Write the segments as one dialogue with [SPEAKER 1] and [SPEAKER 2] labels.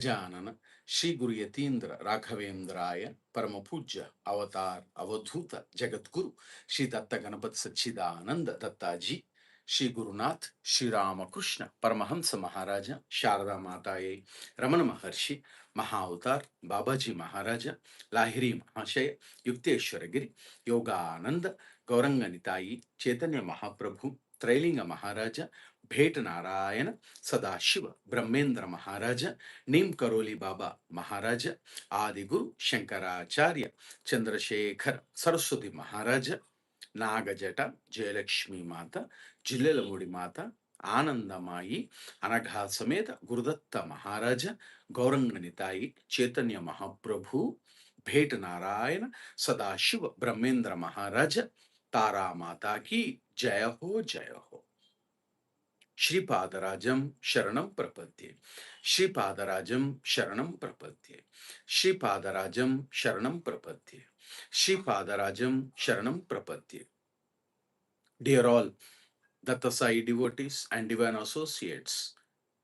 [SPEAKER 1] Janana, Shri Guru Yatindra Raghavendraya, Paramapujya, Avatar, Avadhuta, Jagadguru, Shri Datta Ganapat Sachidananda Dattaji, Shri Gurunath, Shri Ramakrishna, Paramahansa Maharaja, Sharada Mataye, Ramana Maharshi, Mahavatar, Babaji Maharaja, Lahiri Mahashaya, Yukteswaragiri, Yogananda, Gauranga Nitayi, Chaitanya Mahaprabhu, Trailinga Maharaja, Bhet Narayana, Sadashiva, Brahmendra Maharaja, Nim Karoli Baba Maharaja, Adi Guru Shankaracharya, Chandrasekhar Saraswati Maharaja, Nagajata, Jayalakshmi Mata, Jillalamudi Mata, Anandamayi, Anagha Sameta, Gurudatta Maharaja, Gauranganitai, Chaitanya Mahaprabhu, Bhet Narayana, Sadashiva, Brahmendra Maharaja, Tara Mata ki Jaya Ho Jaya Ho. Shripadarajam Sharanam Prapadye. Shripadarajam Sharanam Prapadye. Shripadarajam Sharanam Prapadye. Shripadarajam Sharanam Prapadye. Dear all, Dattasai devotees and divine associates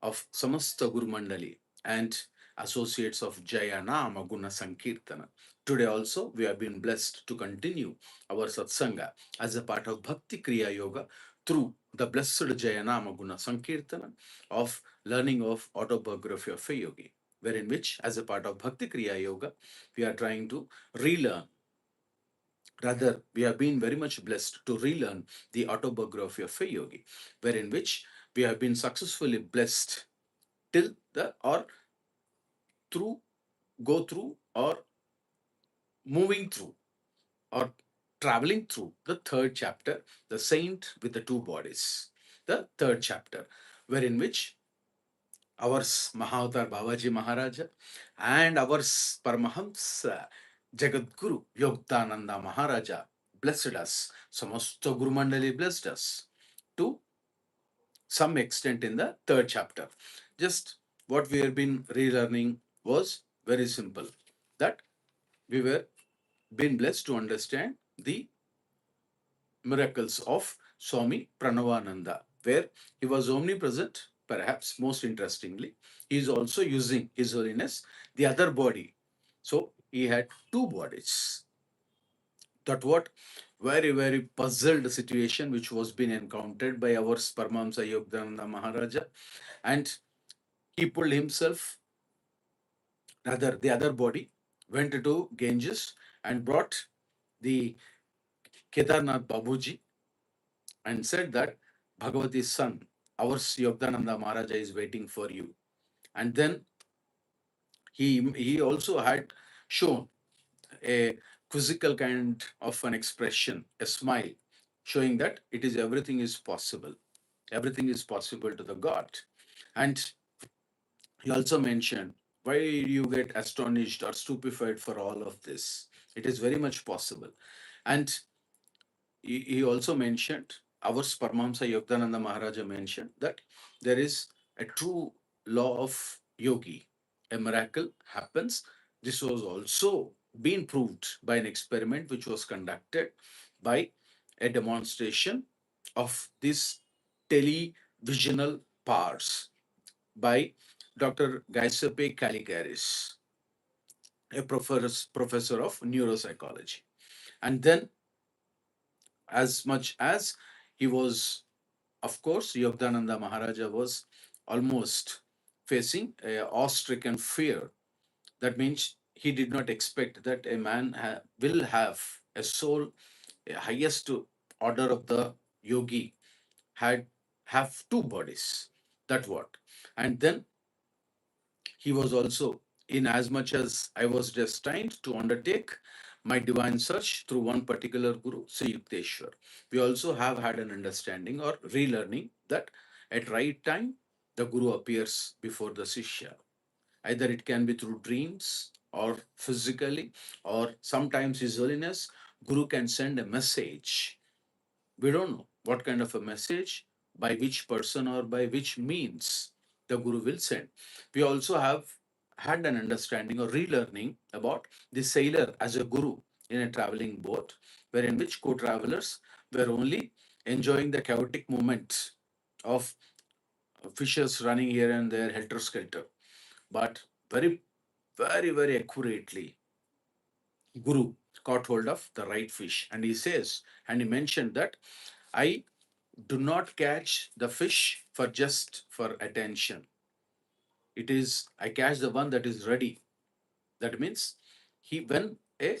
[SPEAKER 1] of Samastha Guru Mandali and associates of Jaya Nama Guna Sankirtana. Today also we have been blessed to continue our satsanga as a part of Bhakti Kriya Yoga through the blessed Jaya Nama Guna Sankirtana of learning of autobiography of a yogi, wherein which as a part of Bhakti Kriya Yoga we are trying to relearn. Rather, we have been very much blessed to relearn the autobiography of a yogi, wherein which we have been successfully blessed till the or through, go through, or moving through, or traveling through the third chapter, the saint with the two bodies. The third chapter, wherein which ours Mahavatar Babaji Maharaja and ours Paramahansa Jagadguru Yogdananda Maharaja blessed us. Samastha Guru Mandali blessed us to some extent in the third chapter. Just what we have been relearning was very simple. That we were been blessed to understand the miracles of Swami Pranabananda, where he was omnipresent, perhaps most interestingly. He is also using His Holiness, the other body. So he had two bodies. That what very, very puzzled situation which was being encountered by our Paramahansa Yogananda Maharaja. And he pulled himself, rather the other body, went to Ganges and brought the Kedarnath Babuji and said that Bhagavati's son, our Yogananda Maharaja, is waiting for you. And then he also had shown a quizzical kind of an expression, a smile, showing that it is everything is possible. Everything is possible to the God. And he also mentioned, why you get astonished or stupefied for all of this? It is very much possible. And he also mentioned, our Paramahamsa Yogananda Maharaja mentioned that there is a true law of yogi. A miracle happens. This was also been proved by an experiment which was conducted by a demonstration of these televisional powers by Dr. Giuseppe Caligaris, a professor of neuropsychology. And then, as much as he was, of course, Yogananda Maharaja was almost facing a awe-stricken fear. That means he did not expect that a man will have a soul, a highest order of the yogi, had have two bodies. That what? And then he was also, in as much as I was destined to undertake my divine search through one particular guru, Sri Yukteswar. We also have had an understanding or relearning that at right time the guru appears before the Sishya. Either it can be through dreams or physically, or sometimes His Holiness Guru can send a message. We don't know what kind of a message, by which person or by which means the Guru will send. We also have had an understanding or relearning about the sailor as a Guru in a traveling boat, wherein which co-travelers were only enjoying the chaotic moment of fishes running here and there, helter skelter. But very, very, very accurately, Guru caught hold of the right fish. And he says, and he mentioned that I do not catch the fish for just for attention. It is, I catch the one that is ready. That means when a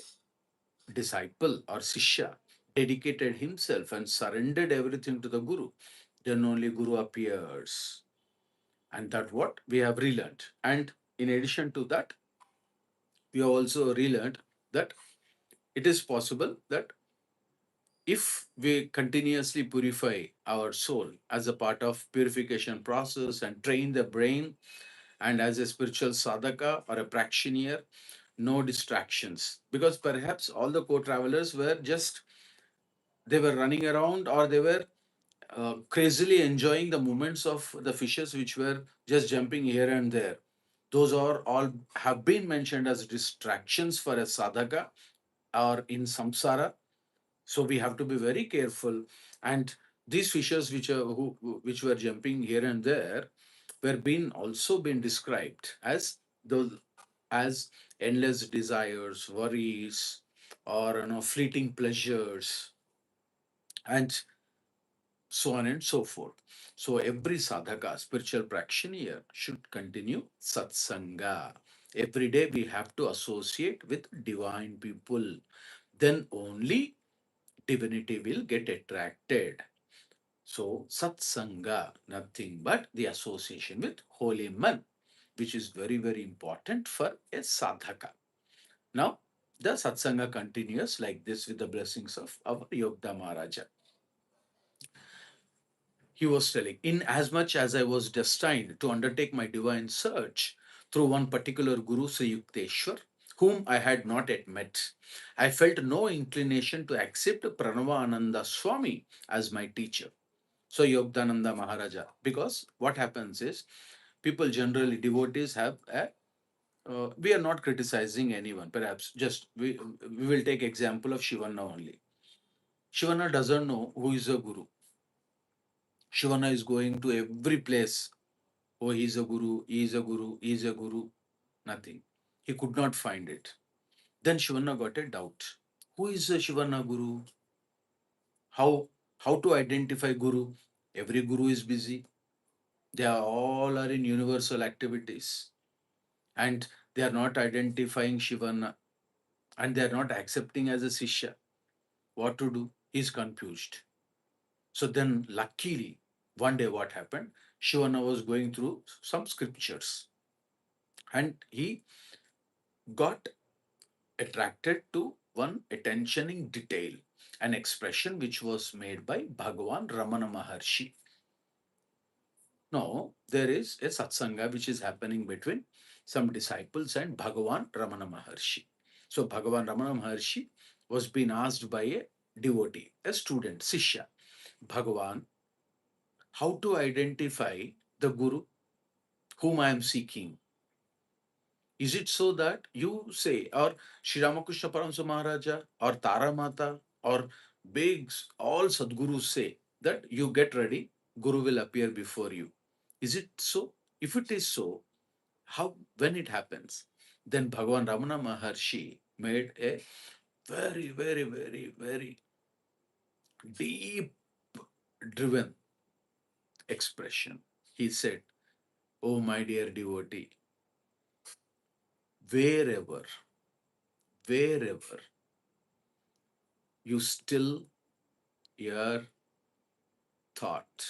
[SPEAKER 1] disciple or Sishya dedicated himself and surrendered everything to the Guru, then only Guru appears. And that what we have relearned. And in addition to that, we have also relearned that it is possible that if we continuously purify our soul as a part of purification process and train the brain, and as a spiritual sadhaka or a practitioner, no distractions, because perhaps all the co-travelers were just, they were running around, or they were crazily enjoying the movements of the fishes which were just jumping here and there. Those are all have been mentioned as distractions for a sadhaka or in samsara. So we have to be very careful. And these fishes which were jumping here and there were being also been described as those, as endless desires, worries, or fleeting pleasures, and so on and so forth. So every sadhaka, spiritual practitioner, should continue satsanga. Every day we have to associate with divine people. Then only divinity will get attracted. So satsanga, nothing but the association with holy man, which is very, very important for a sadhaka. Now, the satsanga continues like this with the blessings of our Yogda Maharaja. He was telling, in as much as I was destined to undertake my divine search through one particular Guru, Sri Yukteswar, whom I had not yet met, I felt no inclination to accept Pranabananda Swami as my teacher. So Yogdananda Maharaja, because what happens is, people generally, devotees have a, we are not criticizing anyone, perhaps just we will take example of Shivana only. Shivana doesn't know who is a Guru. Shivana is going to every place. Oh, he is a Guru, he is a Guru, he is a Guru. Nothing. He could not find it. Then Shivana got a doubt. Who is a Shivana Guru? How to identify Guru? Every Guru is busy. They are all are in universal activities, and they are not identifying Shivana, and they are not accepting as a Sishya. What to do? He's confused. So then, luckily, one day what happened? Shivana was going through some scriptures, and he got attracted to one attentioning detail, an expression which was made by Bhagavan Ramana Maharshi. No, there is a satsanga which is happening between some disciples and Bhagavan Ramana Maharshi. So Bhagavan Ramana Maharshi was being asked by a devotee, a student, Sishya, Bhagavan, how to identify the Guru whom I am seeking. Is it so that you say, or Sri Ramakrishna Paramsa Maharaja, or Tara Mata, or big, all Sadgurus say that you get ready, Guru will appear before you. Is it so? If it is so, how, when it happens, then Bhagavan Ramana Maharshi made a very, very, very, very deep driven expression. He said, oh my dear devotee, wherever, wherever you still your thought,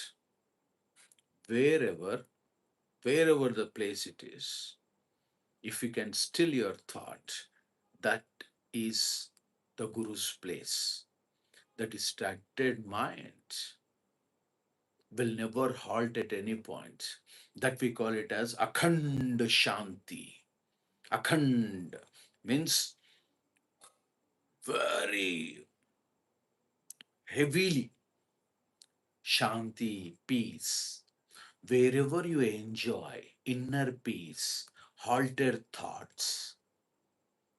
[SPEAKER 1] wherever, wherever the place it is, if you can still your thought, that is the Guru's place. The distracted mind will never halt at any point. That we call it as Akhanda Shanti. Akhanda means very heavily Shanti, peace. Wherever you enjoy inner peace, halted thoughts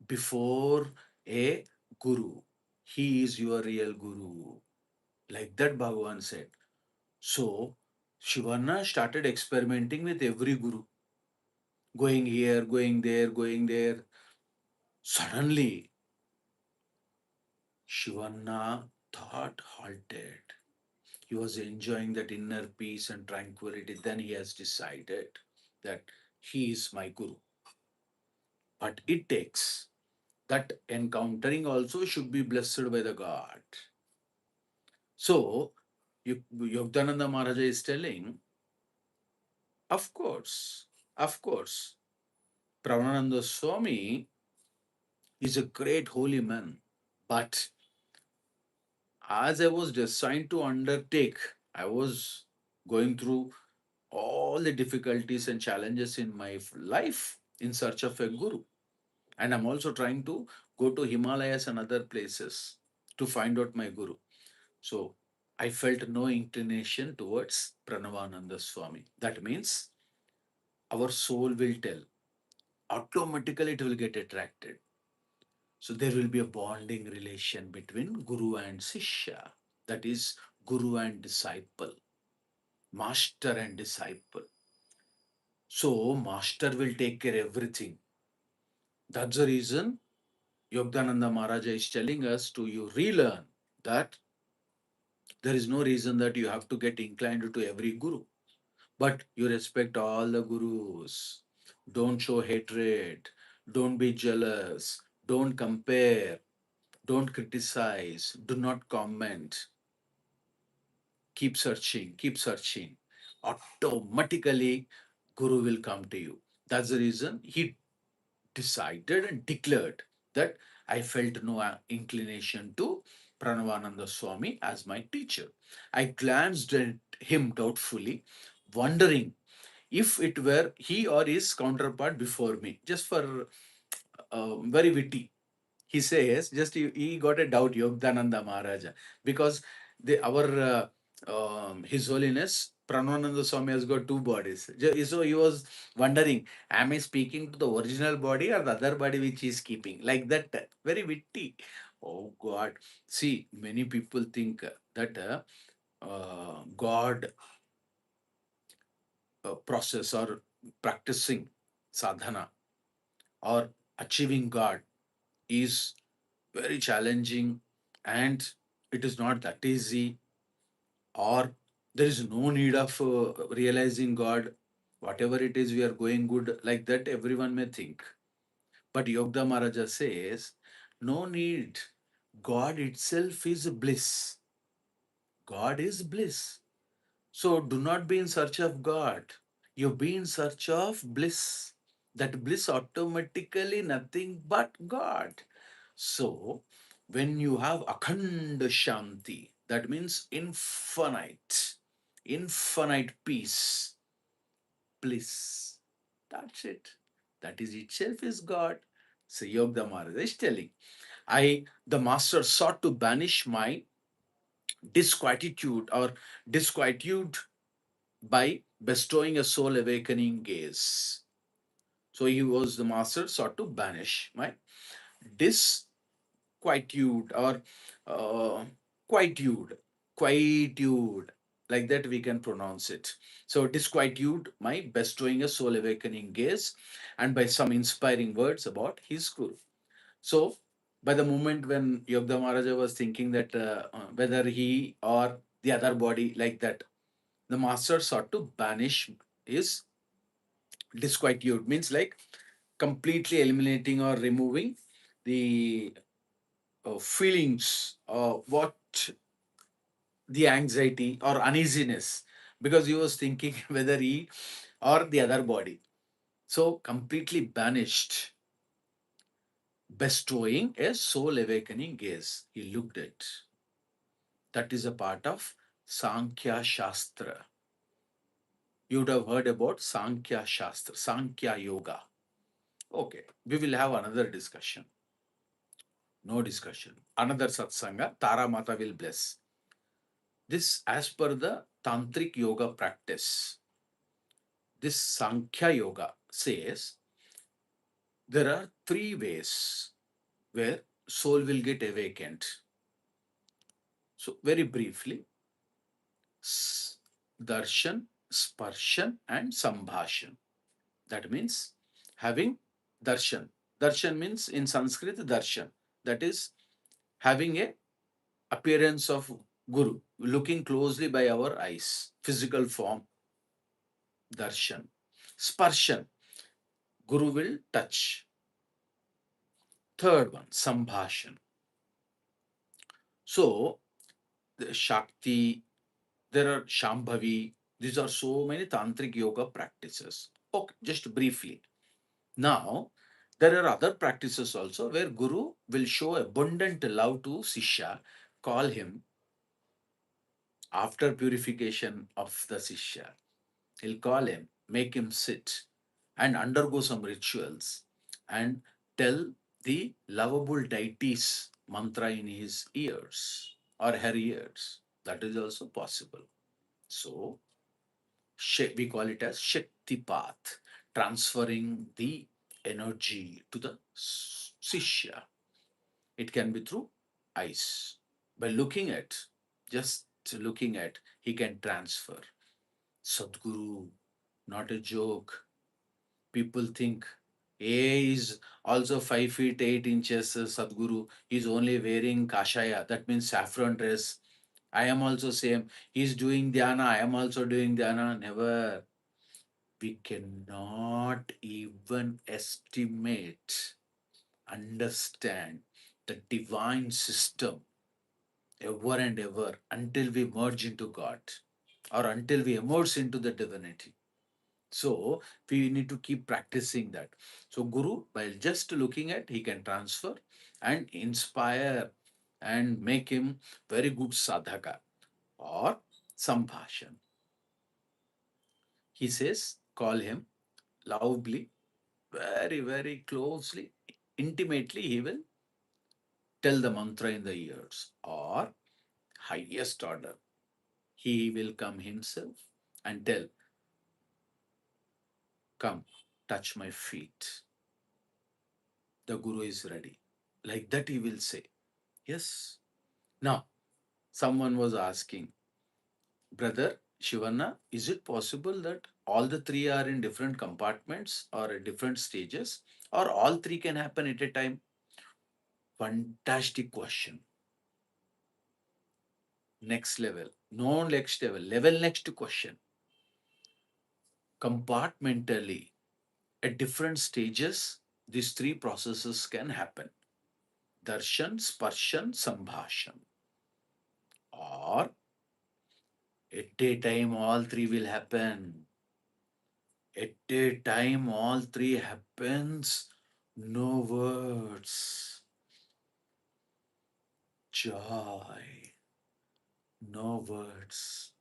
[SPEAKER 1] before a guru, he is your real guru. Like that, Bhagavan said. So, Shivana started experimenting with every guru. going here, going there, going there. Suddenly, Shivanna thought halted. He was enjoying that inner peace and tranquility. Then he has decided that he is my guru. But it takes that encountering also should be blessed by the God. So, Yogdananda Maharaja is telling, of course, of course, Pranabananda Swami is a great holy man. But as I was destined to undertake, I was going through all the difficulties and challenges in my life in search of a guru. And I'm also trying to go to Himalayas and other places to find out my guru. So I felt no inclination towards Pranabananda Swami. That means our soul will tell, automatically it will get attracted. So there will be a bonding relation between Guru and Sishya. That is Guru and disciple, master and disciple. So master will take care everything. That's the reason Yogdananda Maharaja is telling us to you relearn that there is no reason that you have to get inclined to every guru, but you respect all the gurus. Don't show hatred. Don't be jealous. Don't compare. Don't criticize. Do not comment. Keep searching. Keep searching. Automatically, guru will come to you. That's the reason he decided and declared that I felt no inclination to Pranabananda Swami as my teacher. I glanced at him doubtfully, wondering if it were he or his counterpart before me, just for very witty. He says, just he got a doubt, Yogdananda Maharaja, because His Holiness Pranabananda Swami has got two bodies. So he was wondering, am I speaking to the original body or the other body which he is keeping? Like that, very witty. Oh God. See, many people think that God process or practicing sadhana or achieving God is very challenging and it is not that easy, or there is no need of realizing God. Whatever it is, we are going good, like that, everyone may think. But Yogda Maharaja says, no need. God itself is bliss. God is bliss. So do not be in search of God. You be in search of bliss. That bliss automatically nothing but God. So when you have Akhanda Shanti, that means infinite peace, bliss. That's it. That is itself is God. So Yoga Maharaj is telling, the master sought to banish my disquietude or disquietude by bestowing a soul awakening gaze. So he was the master sought to banish my disquietude or uh, quietude, quietude, like that we can pronounce it. So disquietude, my bestowing a soul awakening gaze, and by some inspiring words about his guru. So by the moment when Yogda Maharaja was thinking that whether he or the other body, like that, the master sought to banish his disquietude, means like completely eliminating or removing the feelings, what the anxiety or uneasiness, because he was thinking whether he or the other body. So completely banished, bestowing a soul awakening gaze. He looked at. That is a part of Sankhya Shastra. You would have heard about Sankhya Shastra, Sankhya Yoga. Okay, we will have another discussion. No discussion. Another satsanga, Tara Mata will bless. This, as per the Tantric yoga practice, this Sankhya Yoga says there are three ways where soul will get awakened. So, very briefly, Darshan, Sparshan, and Sambhashan. That means having darshan. Darshan means in Sanskrit darshan. That is having a appearance of Guru, looking closely by our eyes, physical form, darshan. Sparshan, Guru will touch. Third one, Sambhashan. So, the Shakti, there are Shambhavi, these are so many Tantric yoga practices. Okay, just briefly. Now, there are other practices also where Guru will show abundant love to Sishya, call him after purification of the Sishya. He'll call him, make him sit and undergo some rituals and tell the lovable deities mantra in his ears or her ears. That is also possible. So, we call it as Shaktipat, transferring the energy to the Sishya. It can be through eyes. By looking at, just looking at, he can transfer. Sadguru, not a joke. People think A is also 5 feet 8 inches. Sadguru is only wearing kashaya, that means saffron dress. I am also same. He's doing dhyana. I am also doing dhyana. Never. We cannot even estimate, understand the divine system ever and ever until we merge into God or until we emerge into the divinity. So we need to keep practicing that. So Guru, by just looking at, he can transfer and inspire and make him very good sadhaka or Sambhashan. He says, call him loudly, very, very closely, intimately, he will tell the mantra in the ears or highest order. He will come himself and tell, come, touch my feet. The Guru is ready. Like that, he will say, yes. Now, someone was asking, brother Shivanna, is it possible that all the three are in different compartments or at different stages, or all three can happen at a time? Fantastic question. Next level. No next level. Level next question. Compartmentally, at different stages, these three processes can happen. Darshan, Sparshan, Sambhashan. Or at a time, all three will happen. At a time, all three happens. No words. Joy. No words.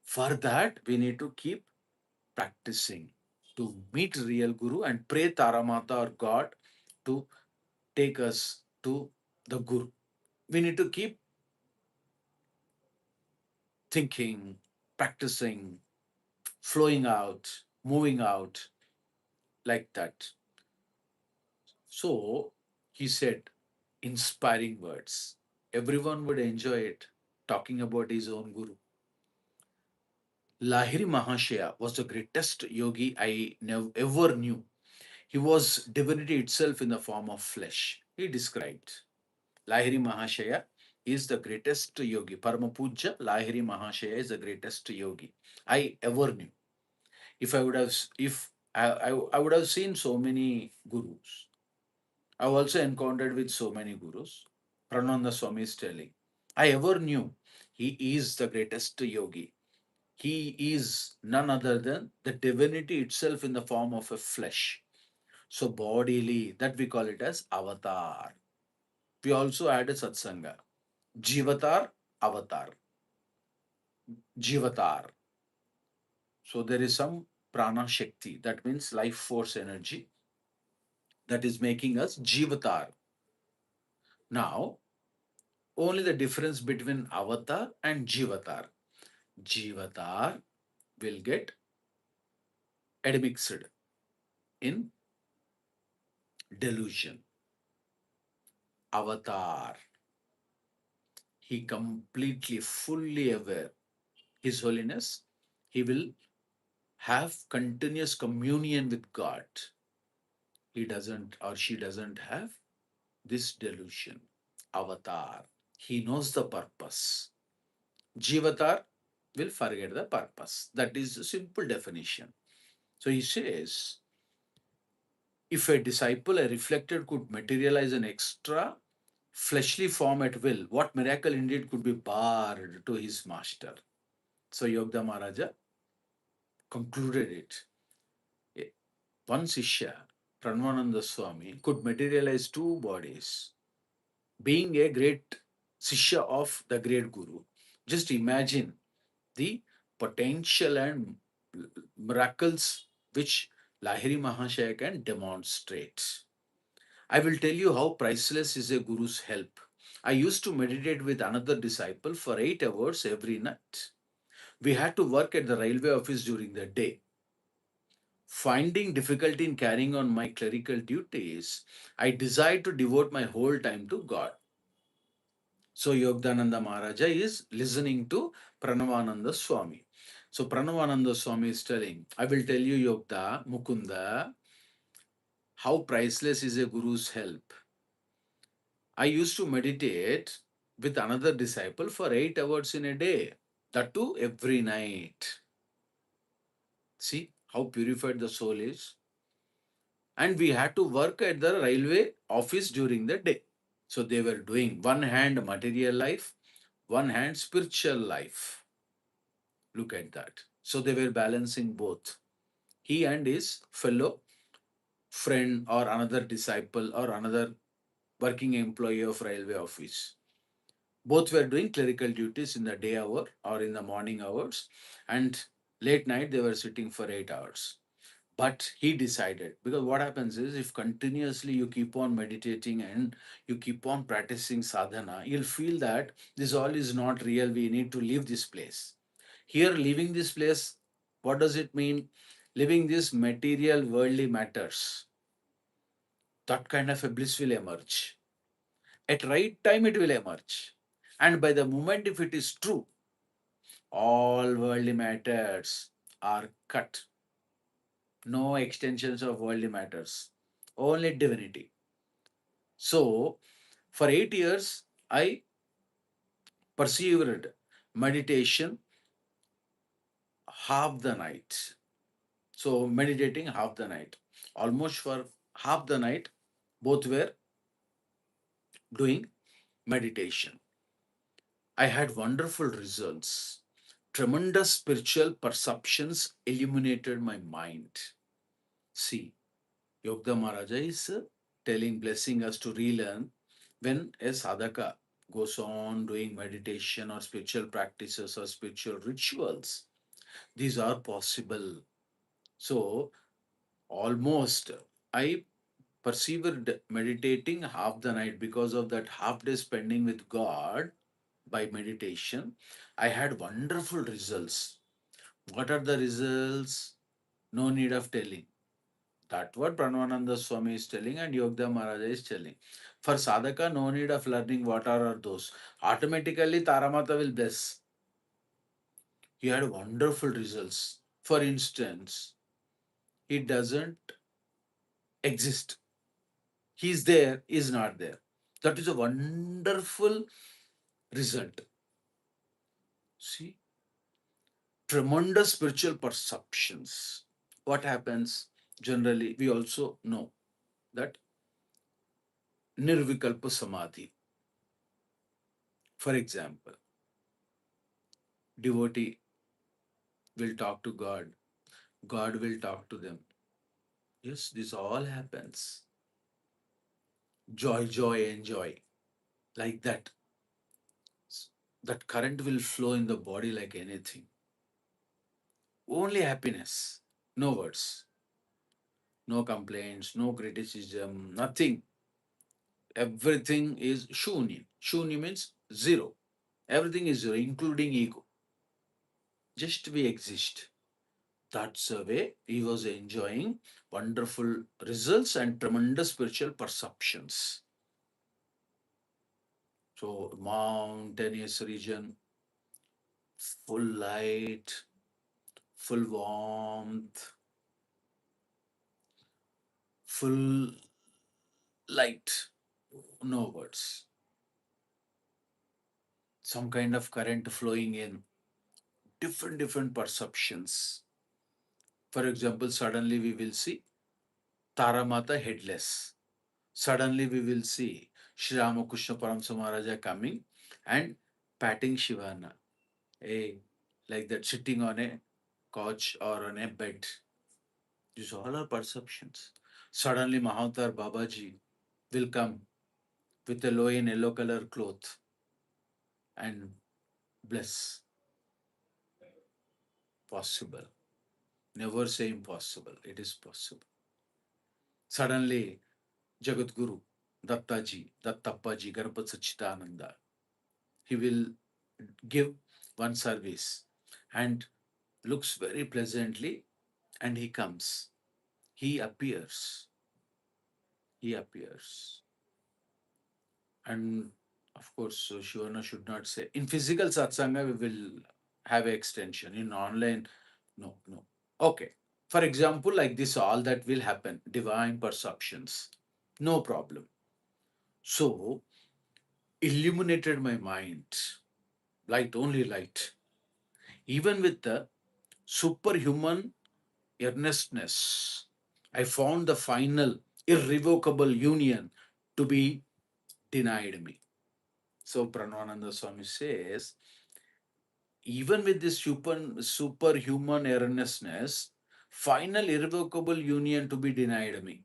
[SPEAKER 1] For that, we need to keep practicing to meet real Guru and pray Taramata or God to take us to the Guru. We need to keep thinking, practicing, flowing out, moving out like that. So he said, inspiring words. Everyone would enjoy it, talking about his own Guru. Lahiri Mahashaya was the greatest yogi I ever knew. He was divinity itself in the form of flesh. He described. Lahiri Mahashaya is the greatest yogi. Paramapuja Lahiri Mahashaya is the greatest yogi I ever knew. If I would have, if I would have seen so many gurus. I've also encountered with so many gurus. Prananda Swami is telling, I ever knew he is the greatest yogi. He is none other than the divinity itself in the form of a flesh. So bodily, that we call it as avatar. We also add a satsanga. Jivatar, avatar. Jivatar. So there is some prana shakti, that means life force energy, that is making us jivatar. Now, only the difference between avatar and jivatar. Jivatar will get admixed in delusion. Avatar, he completely, fully aware. His Holiness, he will have continuous communion with God. he doesn't or she doesn't have this delusion. Avatar. He knows the purpose. Jivatar will forget the purpose. That is the simple definition. So he says, if a disciple, a reflected, could materialize an extra fleshly form at will, what miracle indeed could be barred to his master? So Yogda Maharaja concluded it. One Sishya, Pranabananda Swami, could materialize two bodies, being a great Sishya of the great Guru. Just imagine the potential and miracles which Lahiri Mahashaya can demonstrate. I will tell you how priceless is a Guru's help. I used to meditate with another disciple for 8 hours every night. We had to work at the railway office during the day. Finding difficulty in carrying on my clerical duties, I desired to devote my whole time to God. So Yogdananda Maharaja is listening to Pranabananda Swami. So Pranabananda Swami is telling, I will tell you, Yogda, Mukunda, how priceless is a Guru's help. I used to meditate with another disciple for 8 hours in a day, that too every night. See how purified the soul is. And we had to work at the railway office during the day. So they were doing one hand material life, one hand spiritual life. Look at that. So they were balancing both. He and his fellow friend or another disciple or another working employee of railway office. Both were doing clerical duties in the day hour or in the morning hours, and late night they were sitting for 8 hours. But he decided, because what happens is, if continuously you keep on meditating and you keep on practicing sadhana, you'll feel that this all is not real. We need to leave this place. Here, leaving this place, what does it mean? Leaving this material worldly matters. That kind of a bliss will emerge. At right time, it will emerge. And by the moment, if it is true, all worldly matters are cut. No extensions of worldly matters. Only divinity. So, for 8 years, I persevered meditation half the night. So, meditating half the night. Almost for half the night, both were doing meditation. I had wonderful results. Tremendous spiritual perceptions illuminated my mind. See, Yogda Maharaja is telling, blessing us to relearn when a sadhaka goes on doing meditation or spiritual practices or spiritual rituals. These are possible. So, almost I persevered meditating half the night because of that half day spending with God by meditation. I had wonderful results. What are the results? No need of telling. That's what Pranabananda Swami is telling and Yogda Maharaja is telling. For sadhaka, no need of learning what are those. Automatically, Taramata will bless. He had wonderful results. For instance, he doesn't exist. He's there, is not there. That is a wonderful result. See, tremendous spiritual perceptions. What happens generally? We also know that nirvikalpa samadhi. For example, devotee will talk to God, God will talk to them. Yes, this all happens. Joy, joy, enjoy. Like that. That current will flow in the body like anything. Only happiness. No words. No complaints, no criticism, nothing. Everything is shunya. Shunya means zero. Everything is zero, including ego. Just we exist. That's the way he was enjoying wonderful results and tremendous spiritual perceptions. So, mountainous region, full light, full warmth, full light, no words, some kind of current flowing in, different perceptions. For example, suddenly we will see Taramata headless. Suddenly we will see Sri Ramakrishna Paramsa Maharaja coming and patting Shivana, a like that, sitting on a couch or on a bed. These all are perceptions. Suddenly Mahatar Babaji will come with a low in yellow color cloth and bless. Possible. Never say impossible. It is possible. Suddenly Jagadguru, Dattaji, Dattappaji, Garapat Sachitananda, he will give one service and looks very pleasantly, and he comes. He appears. He appears. And of course, so Shivana should not say. In physical satsanga, we will have an extension. In online, no, no. Okay. For example, like this, all that will happen. Divine perceptions. No problem. So, illuminated my mind. Light, only light. Even with the superhuman earnestness, I found the final irrevocable union to be denied me. So Pranabananda Swami says, even with this superhuman earnestness, final irrevocable union to be denied me.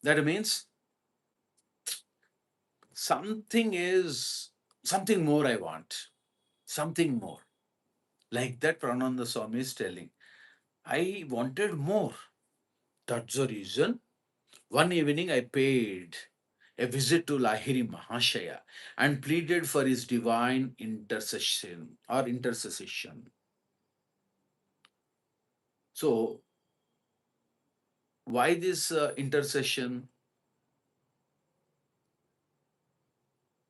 [SPEAKER 1] That means something is something more I want, something more. Like that, Pranabananda Swami is telling, I wanted more. That's the reason. One evening, I paid a visit to Lahiri Mahashaya and pleaded for his divine intercession or intercession. So, why this intercession?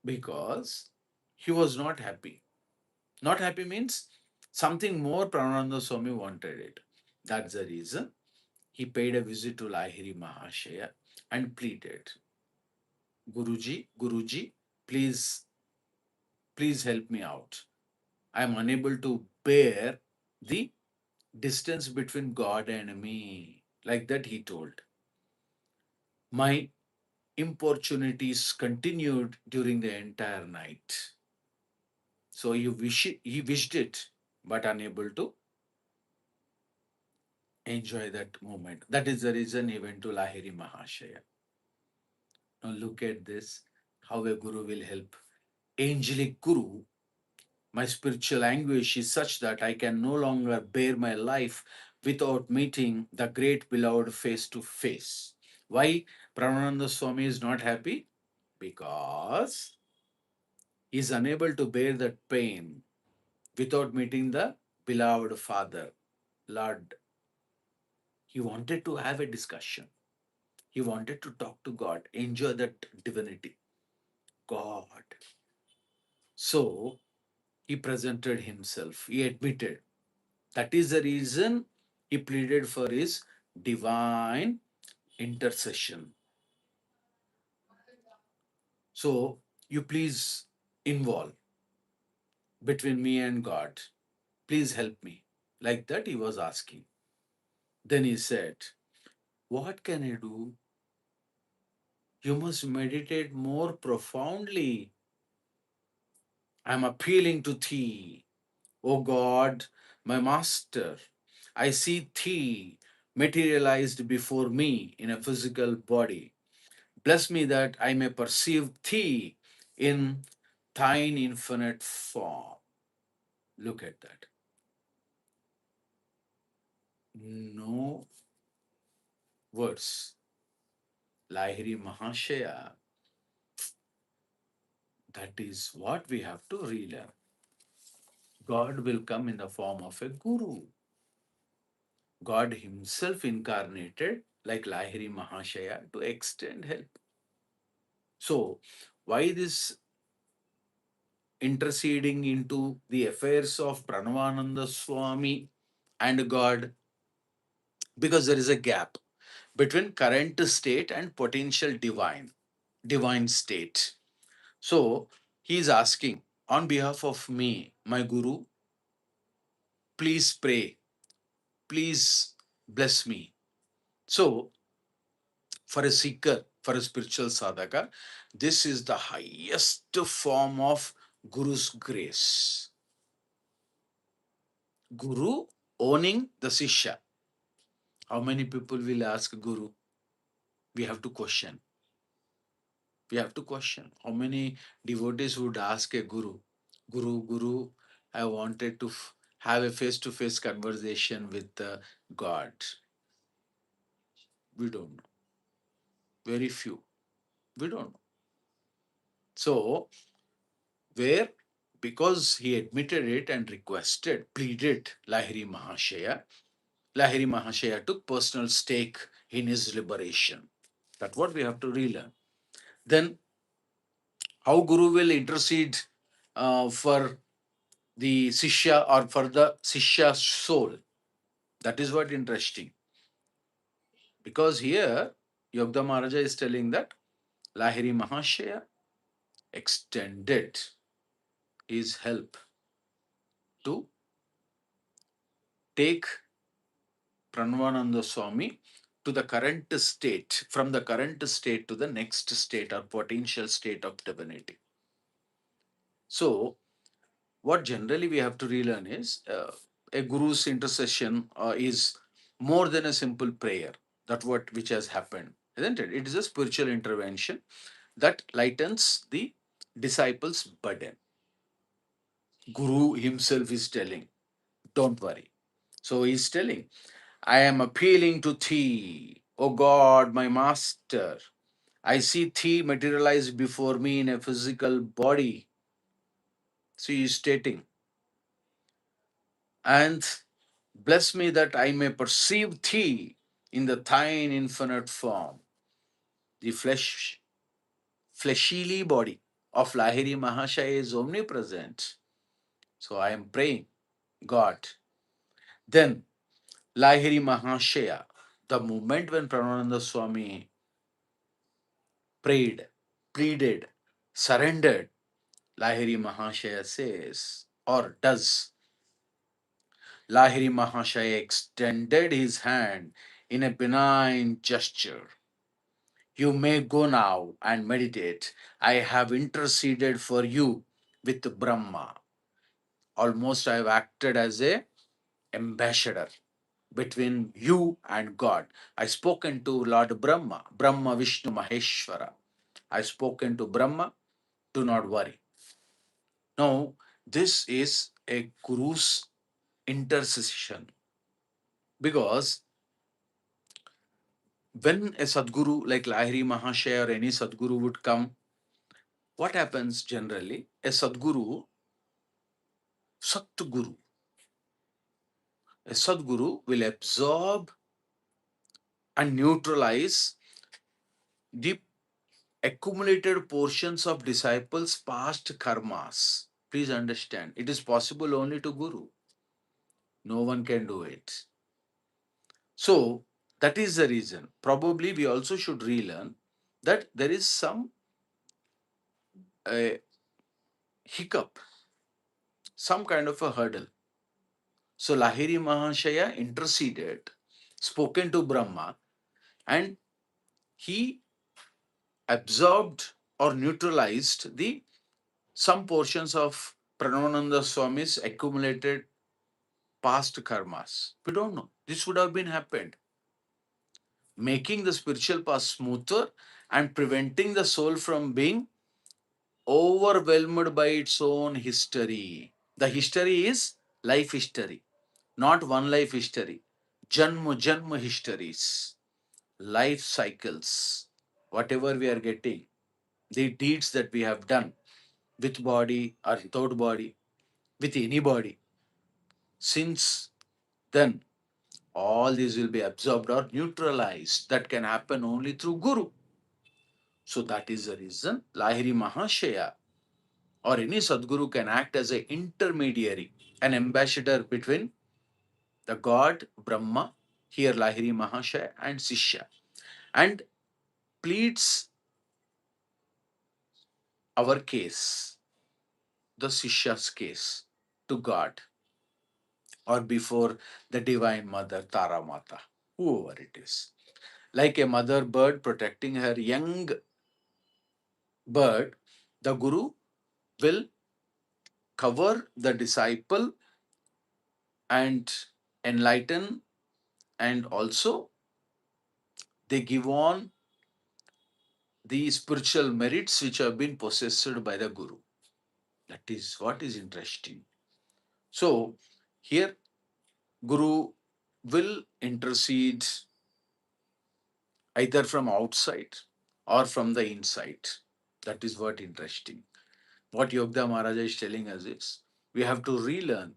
[SPEAKER 1] Because he was not happy. Not happy means something more Prananda Swami wanted it. That's the reason he paid a visit to Lahiri Mahashaya and pleaded, Guruji, please, please help me out. I am unable to bear the distance between God and me. Like that, he told. My importunities continued during the entire night. So he wished it, but unable to enjoy that moment. That is the reason he went to Lahiri Mahashaya. Now look at this, how a guru will help. Angelic Guru, my spiritual anguish is such that I can no longer bear my life without meeting the great beloved face to face. Why Pranabananda Swami is not happy? Because he is unable to bear that pain without meeting the beloved Father, Lord. He wanted to have a discussion. He wanted to talk to God, enjoy that divinity, God. So he presented himself. He admitted. That is the reason he pleaded for his divine intercession. So you please involve between me and God. Please help me. Like that, he was asking. Then he said, what can I do? You must meditate more profoundly. I am appealing to thee. O God, my master, I see thee materialized before me in a physical body. Bless me that I may perceive thee in thine infinite form. Look at that. No words. Lahiri Mahashaya, that is what we have to relearn. God will come in the form of a guru. God himself incarnated like Lahiri Mahashaya to extend help. So, why this interceding into the affairs of Pranabananda Swami and God? Because there is a gap between current state and potential divine state. So he is asking, on behalf of me, my Guru, please pray, please bless me. So for a seeker, for a spiritual sadhaka, this is the highest form of Guru's grace. Guru owning the Sishya. How many people will ask Guru? We have to question. We have to question. How many devotees would ask a Guru, Guru, I wanted to have a face to face conversation with God? We don't know. Very few. We don't know. So, where because he admitted it and requested, pleaded Lahiri Mahashaya took personal stake in his liberation. That's what we have to relearn. Then, how Guru will intercede for the Sishya or for the Sishya's soul? That is what interesting. Because here, Yogda Maharaja is telling that Lahiri Mahashaya extended his help to take Pranabananda Swami to the current state, from the current state to the next state or potential state of divinity. So, what generally we have to relearn is a guru's intercession is more than a simple prayer. That what which has happened, isn't it? It is a spiritual intervention that lightens the disciples' burden. Guru himself is telling, "Don't worry." So he is telling, I am appealing to thee, O God, my master. I see thee materialized before me in a physical body. So he is stating, and bless me that I may perceive thee in the thine infinite form. The fleshly body of Lahiri Mahashaya is omnipresent. So I am praying, God. Then Lahiri Mahashaya, the moment when Pramananda Swami prayed, pleaded, surrendered, Lahiri Mahashaya says, or does, Lahiri Mahashaya extended his hand in a benign gesture. You may go now and meditate. I have interceded for you with Brahma. Almost I have acted as a ambassador between you and God. I spoken to Lord Brahma, Brahma Vishnu Maheshwara. I spoken to Brahma. Do not worry. Now, this is a guru's intercession, because when a Sadguru like Lahiri Mahashaya or any Sadguru would come, what happens generally? A Sadguru, Satguru, a Sadguru will absorb and neutralize the accumulated portions of disciples' past karmas. Please understand, it is possible only to Guru. No one can do it. So, that is the reason. Probably we also should relearn that there is some uh, hiccup, some kind of a hurdle. So, Lahiri Mahashaya interceded, spoken to Brahma, and he absorbed or neutralized the some portions of Pranabananda Swami's accumulated past karmas. We don't know. This would have been happened, making the spiritual path smoother and preventing the soul from being overwhelmed by its own history. The history is life history, not one life history. Janma histories, life cycles, whatever we are getting, the deeds that we have done with body or without body, with anybody. Since then, all these will be absorbed or neutralized. That can happen only through Guru. So that is the reason Lahiri Mahashaya or any Sadguru can act as an intermediary, an ambassador between the God, Brahma, here Lahiri Mahashaya, and Sishya. and pleads our case, the Shishya's case, to God or before the Divine Mother Tara Mata, whoever it is. Like a mother bird protecting her young bird, the Guru will cover the disciple and enlighten, and also they give on the spiritual merits which have been possessed by the Guru. That is what is interesting. So here Guru will intercede either from outside or from the inside. That is what interesting. What Yogda Maharaja is telling us is we have to relearn.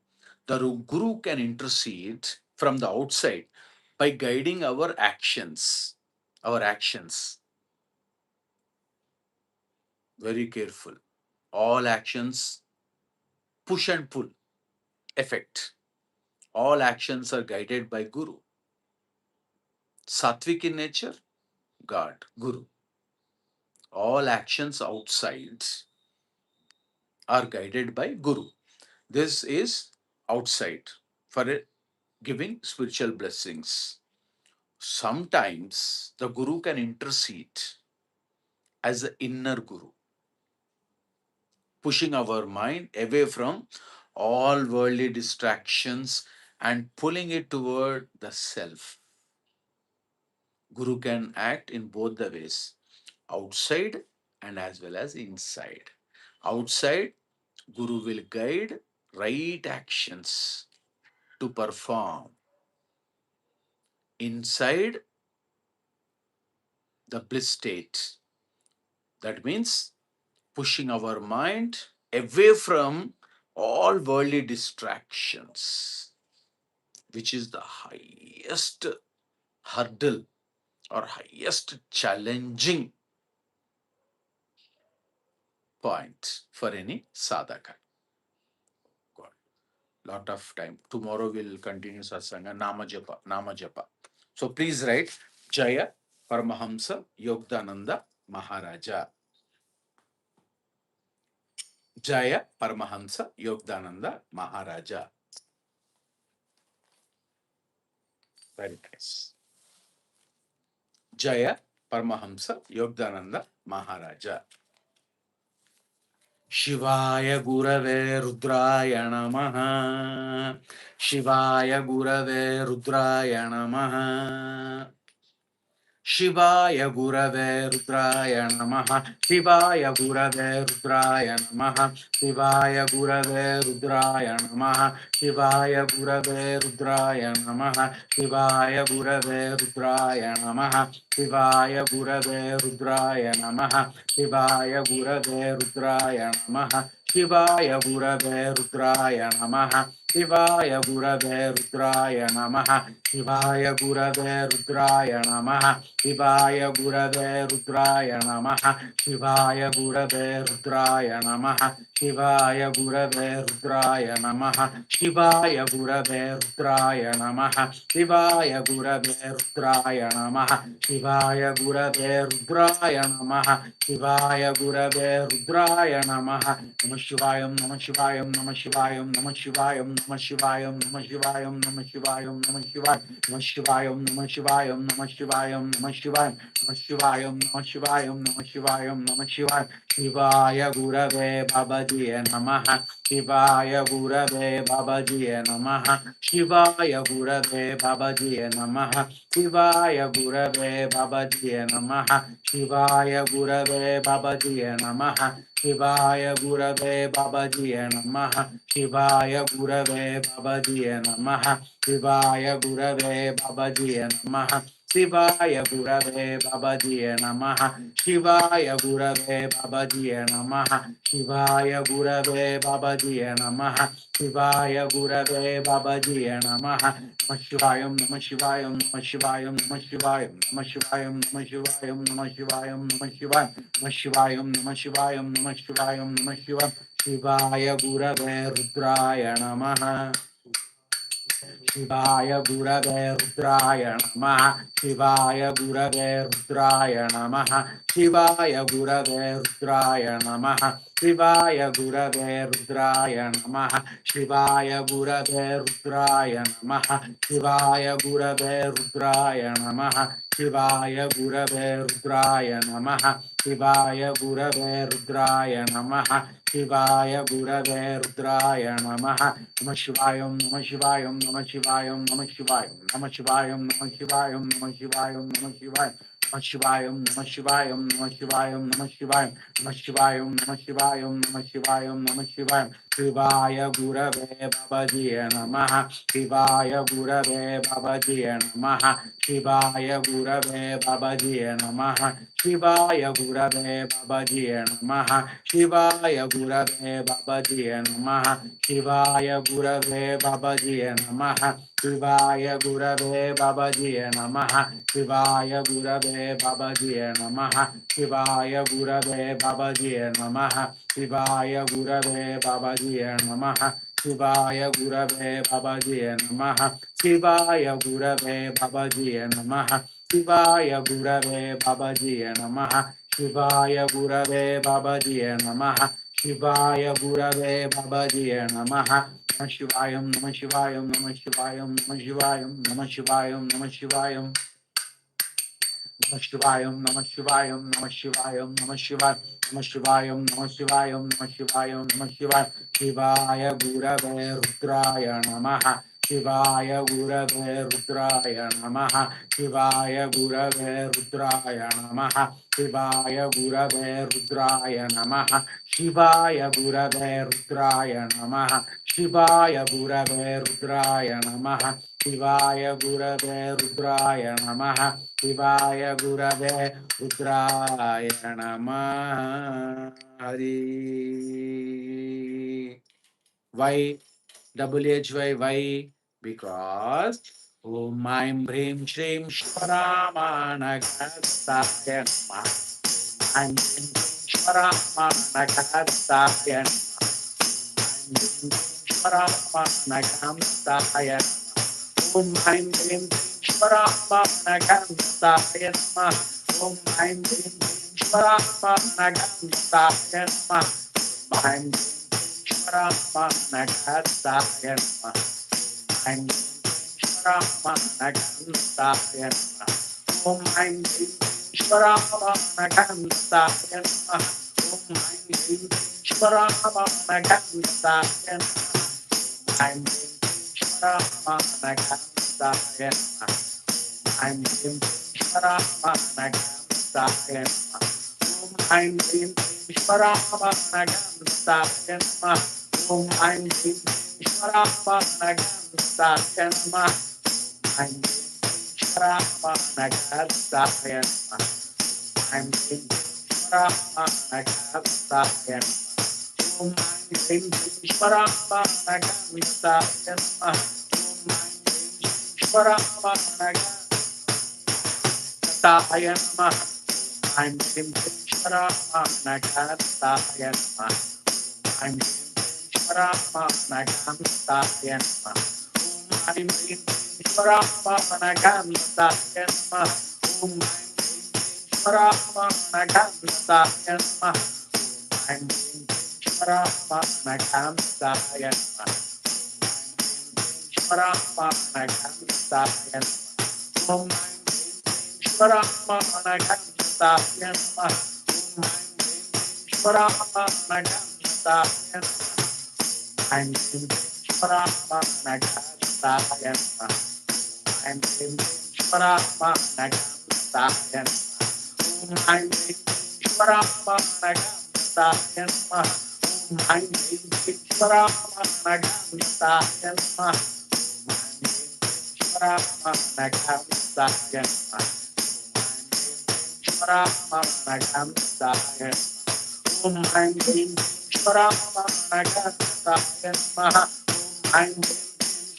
[SPEAKER 1] The Guru can intercede from the outside by guiding our actions. Our actions. Very careful. All actions push and pull effect. All actions are guided by Guru. Sattvic in nature, God, Guru. All actions outside are guided by Guru. This is outside for giving spiritual blessings. Sometimes the Guru can intercede as the inner Guru, pushing our mind away from all worldly distractions and pulling it toward the self. Guru can act in both the ways, outside and as well as inside. Outside, Guru will guide right actions to perform. Inside, the bliss state. That means pushing our mind away from all worldly distractions, which is the highest hurdle or highest challenging point for any sadhaka. God, lot of time. Tomorrow we'll continue satsanga, nama japa, nama japa. So please write Jaya Paramahamsa Yogananda Maharaja. Jaya Paramahamsa Yogananda Maharaja. Very nice. Jaya Paramahamsa Yogananda Maharaja. Shivaya Gurave Rudraya Namaha. Shivaya Gurave Rudraya Namaha. Shivaya Gurave Rudraya Namaha. Shivaya Gurave Rudraya Namaha. Shivaya Gurave Rudraya Namaha. Shivaya Gurave Rudraya Namaha. Shivaya Gurave Rudraya Namaha. Shivaya Gurave Rudraya Namaha. Shivaya Gurave Rudraya Namaha. Shivaya Gurave Rudraya Namaha. Shivaya Gurave Rudraya Namaha. Shivaya Gurave Rudraya Namaha. Shivaya Gurave Rudraya Namaha. Shivaya Gurave Rudraya Namaha. Shivaya Gurave Rudraya Namaha. Shivaya Gurave Rudraya Namaha. Shivaya Gurave Rudraya Namaha. Shivaya Gurave Rudraya Namaha. Shivaya Gurave Rudraya Namaha. Namah Shivayam, Namah Shivayam, Namah Shivayam, Namah Shivayam, Namah Shivayam, Namah Shivayam, Namah Shivayam, Namah Shivayam, Namah Shivayam, Namah Shivayam, Namah Shivayam, Namah Shivayam, Namah Shivayam, Namah Shivayam, Namah Shivayam, Namah Shivayam, Shivaya Gurave Babajiye Namaha. Shivaya Gurave Babajiye Namaha. Shivaya Gurave Babajiye Namaha. Shivaya Gurave Babajiye Namaha. Shivaya Gurave Babajiye Namaha. Shivaya Gurave Babajiye Namaha. Shivaya Gurave Babajiye Namaha. Shivaya Gurave Babajiye Namaha. Shivaya Gurave Babajiye Namaha. Shivaya Gurave Babajiye Namaha. Shivaya Gurave Babajiye Namaha. Shivaya Gurave Babajiye Namaha. Namah Shivayam, Namah Shivayam, Namah Shivayam, Namah Shivayam, Namah Shivayam, Namah Shivayam, Namah Shivayam, Namah Shivayam, Namah Shivayam, Namah Shivayam, Namah Shivayam, Shivaya Gurave Rudraya Namaha. Shivaya Gurave Rudraya Namaha, Shivaya Gurave Rudraya Namaha, Shivaya Gurave Rudraya Namaha, Shivaya Gurave Rudraya Namaha, Shivaya Gurave Rudraya Namaha, Shivaya Gurave Rudraya Namaha, Shivaya Gurave Rudraya Namaha, Shivaya Gurave Rudraya Namaha, Shivaya Gurave Rudraya Namaha, Namah Shivayam, Namah Shivayam, Namah Shivayam, Namah Shivayam, Namah Shivayam, Namah Shivayam, Namah Shivayam, Namah Shivayam. Namah Shivayam, Namah Shivayam, Namah Shivayam, Namah Shivayam, Namah Shivayam, Namah Shivayam, Namah Shivayam, Namah Shivayam. Shivaya Gurave Babajiya Namaha, Shivaya Gurave Babajiya Namaha, Shivaya Gurave Babajiya Namaha, Shivaya Gurave Babajiya Namaha, Shivaya Gurave Babajiya Namaha, Shivaya Gurave Babajiya Namaha, Shivaya Gurave Babajiya Namaha, Shivaya Gurave Babajiya Namaha, Shivaya Gurave Babajiya Namaha, Shivaya Gurave Babajiya Namaha, Shivaya Gurave Babajiya Namaha, Shivaya Gurave Babajiya Namaha, Shivaya Gurave Babajiya Namaha, Shivaya Gurave Babajiya Namaha, Shivaya Gurave Babajiya Namaha, Namah Shivayam, Namah Shivayam, Namah Shivayam, Namah Shivayam, Namah Shivayam, Namah Shivayam. Namah Shivayam, Namah Shivayam, Namah Shivayam, Namah Shivayam, Namah Shivayam, Namah Shivayam, Namah Shivayam, Namah Shivayam, Shivaya Gurave Rudraya Namaha, Shivaya Gurave Rudraya Namaha, Shivaya Gurave Rudraya Namaha, Shivaya Gurave Rudraya Namaha, Shivaya Gurave Rudraya Namaha, Shivaya Gurave Rudraya Namaha, Shivaya Gurave Rudraya Namaha, Shivaya Gurave Rudraya Namah. Hari. Why? Why? Because Om Aim Bhrim Shrim Shvaramanagasaya Namah. Aim Bhrim Shvaramanagasaya Shvaramanagasaya Om Aim Bhrim Shvaramanagasaya Namah. Om Aim Bhrim Shvaramanagasaya Namah. Aim Shvaramanagasaya Namah. Aim Shvaramanagasaya Namah. Om Aim Shvaramanagasaya Namah. Om Aim Shvaramanagasaya Namah. I'm Shramanagansaya. I'm Shramanagansaya. I'm Shramanagansaya. I'm Shramanagansaya. I'm Shramanagansaya. I'm Shramanagansaya. Om Hrim Shvaramanagasaya Namah. Om Shvaramanagasaya Namah. Om Hrim Shvaramanagasaya Namah. Om Shvaramanagasaya Namah. Om Hrim Shvaramanagasaya Namah. Om Shvaramanagasaya Namah. I'm Shramanagansaya Namah. Shramanagansaya Namah. Om Shramanagansaya Namah. Om Shramanagansaya Namah. I'm Shramanagansaya Namah. I'm Shramanagansaya Namah. Om Shramanagansaya Namah. Om Shramanagansaya Namah. Shramanagansaya Namah. Shramanagansaya Om Shramanagansaya Namah. Om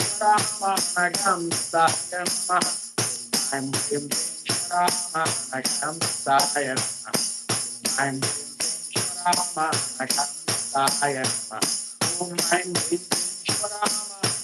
[SPEAKER 1] Shramanagansaya Namah. I'm Shramanagansaya Namah. I'm Shramanagansaya Namah. Om Shramanagansaya Namah.